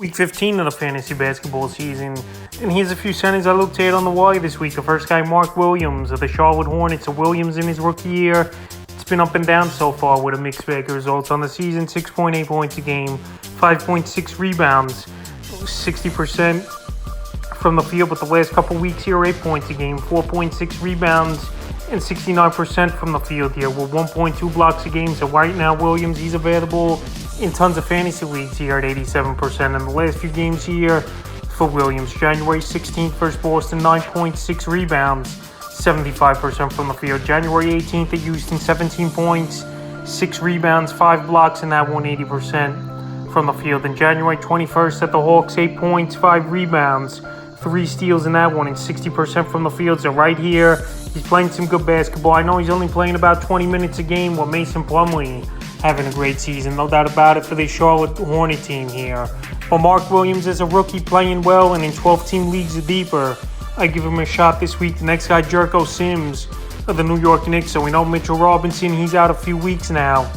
Week 15 of the fantasy basketball season, and here's a few centers I looked at on the wire this week. The first guy, Mark Williams of the Charlotte Hornets. So Williams in his rookie year, it's been up and down so far with a mixed bag of results on the season. 6.8 points a game, 5.6 rebounds, 60% from the field, but the last couple weeks here, 8 points a game, 4.6 rebounds, and 69% from the field here with 1.2 blocks a game. So right now, Williams, he's available in tons of fantasy leagues here at 87%. In the last few games here for Williams, January 16th versus Boston, 9.6 rebounds, 75% from the field. January 18th at Houston, 17 points, 6 rebounds, 5 blocks, and that 180% from the field. And January 21st at the Hawks, 8 points, 5 rebounds, 3 steals in that one, and 60% from the field. So right here, he's playing some good basketball. I know he's only playing about 20 minutes a game with Mason Plumlee having a great season, no doubt about it, for the Charlotte Hornet team here. But Mark Williams is a rookie playing well, and in 12-team leagues or deeper, I give him a shot this week. The next guy, Jericho Sims of the New York Knicks. So we know Mitchell Robinson, he's out a few weeks now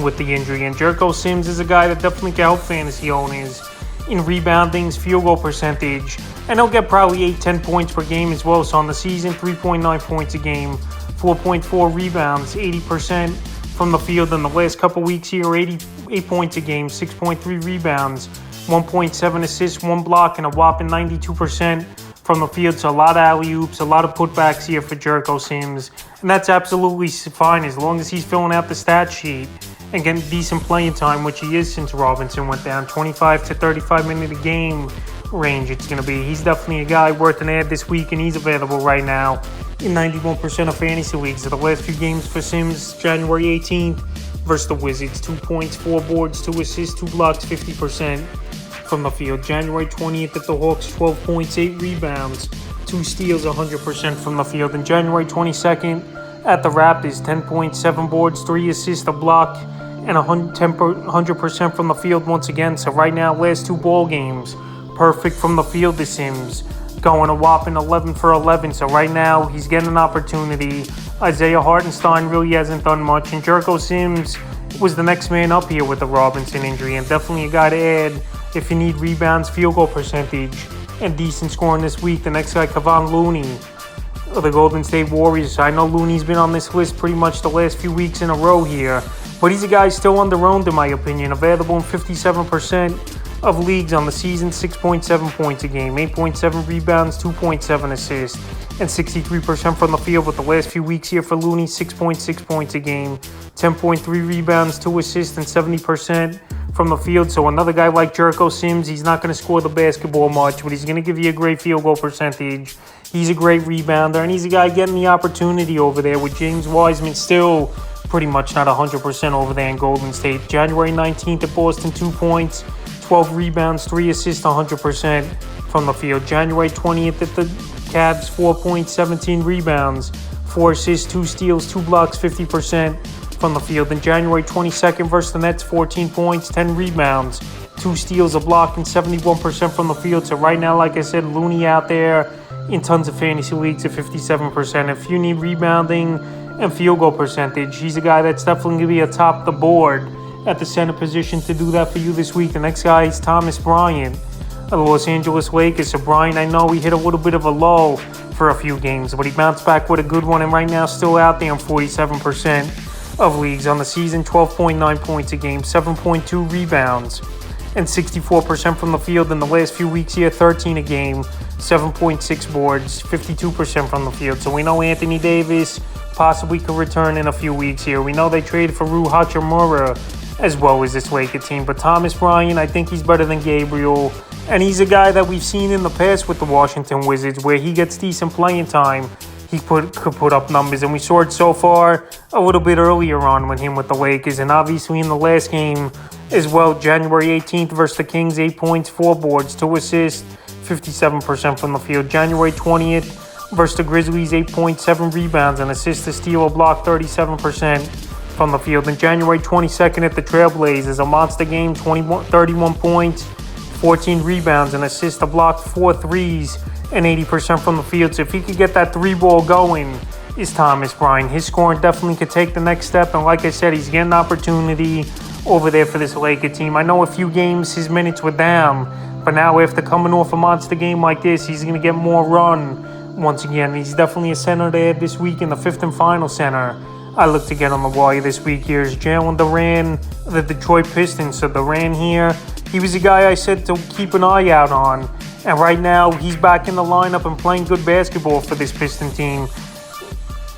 with the injury, and Jericho Sims is a guy that definitely can help fantasy owners in reboundings, field goal percentage, and he'll get probably 8-10 points per game as well. So on the season, 3.9 points a game, 4.4 rebounds, 80% from the field. In the last couple weeks here, 8 points a game, 6.3 rebounds, 1.7 assists, 1 block, and a whopping 92% from the field. So a lot of alley-oops, a lot of putbacks here for Jericho Sims, and that's absolutely fine as long as he's filling out the stat sheet and getting decent playing time, which he is since Robinson went down. 25 to 35 minute a game range it's going to be. He's definitely a guy worth an ad this week, and he's available right now in 91% of fantasy leagues. So the last few games for Sims, January 18th versus the Wizards, 2 points, 4 boards, 2 assists, 2 blocks, 50% from the field. January 20th at the Hawks, 12 points, 8 rebounds, 2 steals, 100% from the field. And January 22nd at the Raptors, 10 points, 7 boards, 3 assists, a block, and 100% from the field once again. So right now, last 2 ball games, perfect from the field to Sims, going a whopping 11 for 11. So right now, he's getting an opportunity. Isaiah Hartenstein really hasn't done much, and Jericho Sims was the next man up here with the Robinson injury, and definitely a guy to add if you need rebounds, field goal percentage, and decent scoring this week. The next guy, Kevon Looney of the Golden State Warriors. I know Looney's been on this list pretty much the last few weeks in a row here, but he's a guy still under-owned in my opinion. Available in 57% of leagues on the season, 6.7 points a game, 8.7 rebounds, 2.7 assists, and 63% from the field. With the last few weeks here for Looney, 6.6 points a game, 10.3 rebounds, 2 assists, and 70% from the field. So another guy like Jericho Sims, he's not going to score the basketball much, but he's going to give you a great field goal percentage. He's a great rebounder, and he's a guy getting the opportunity over there with James Wiseman still pretty much not 100% over there in Golden State. January 19th at Boston, 2 points, 12 rebounds, 3 assists, 100% from the field. January 20th at the Cavs, 4 points, 17 rebounds, 4 assists, 2 steals, 2 blocks, 50% from the field. And January 22nd versus the Nets, 14 points, 10 rebounds, 2 steals, a block, and 71% from the field. So right now, like I said, Looney out there in tons of fantasy leagues at 57%. If you need rebounding and field goal percentage, he's a guy that's definitely going to be atop the board at the center position to do that for you this week. The next guy is Thomas Bryant of the Los Angeles Lakers. So Bryant, I know he hit a little bit of a low for a few games, but he bounced back with a good one, and right now still out there in 47% of leagues on the season. 12.9 points a game, 7.2 rebounds, and 64% from the field. In the last few weeks here, 13 a game, 7.6 boards, 52% from the field. So we know Anthony Davis possibly could return in a few weeks here. We know they traded for Rui Hachimura as well as this Laker team. But Thomas Bryant, I think he's better than Gabriel. And he's a guy that we've seen in the past with the Washington Wizards where he gets decent playing time. He could put up numbers. And we saw it so far a little bit earlier on with him with the Lakers. And obviously in the last game as well, January 18th versus the Kings, 8 points, 4 boards, 2 assists, 57% from the field. January 20th versus the Grizzlies, 8.7 rebounds, an assist, a steal, a block, 37% from the field. And January 22nd at the Trailblazers, a monster game, 31 points, 14 rebounds, an assist, a block, 4 threes, and 80% from the field. So if he could get that 3-ball going, is Thomas Bryant. His scoring definitely could take the next step, and like I said, he's getting an opportunity over there for this Laker team. I know a few games his minutes were down, but now after coming off a monster game like this, he's going to get more run once again. He's definitely a center there this week in the fifth and final center. I look to get on the wire this week here is Jalen Duren, the Detroit Pistons. So Duren here, he was a guy I said to keep an eye out on. And right now, he's back in the lineup and playing good basketball for this Piston team.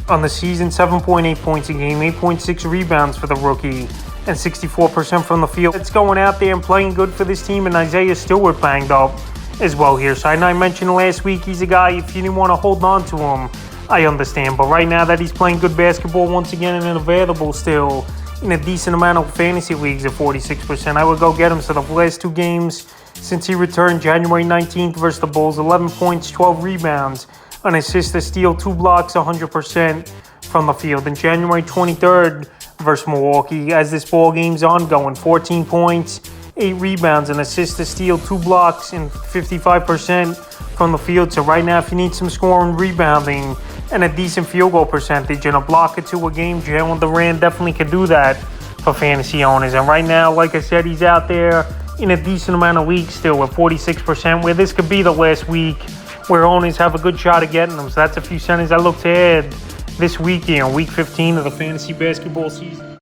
On the season, 7.8 points a game, 8.6 rebounds for the rookie, and 64% from the field. It's going out there and playing good for this team, and Isaiah Stewart banged up as well here. So I mentioned last week he's a guy, if you didn't want to hold on to him, I understand. But right now that he's playing good basketball once again and available still in a decent amount of fantasy leagues at 46%, I would go get him. So the last two games since he returned January 19th versus the Bulls, 11 points, 12 rebounds, an assist, a steal, 2 blocks, 100% from the field. And January 23rd versus Milwaukee, as this ball game's ongoing, 14 points, 8 rebounds, an assist, a steal, 2 blocks, and 55% from the field. So right now, if you need some scoring, rebounding, and a decent field goal percentage and a block or two a game, Jalen Duren definitely can do that for fantasy owners. And right now, like I said, he's out there in a decent amount of leagues still at 46%, where this could be the last week where owners have a good shot at getting them. So that's a few centers I look to add this week here, week 15 of the fantasy basketball season.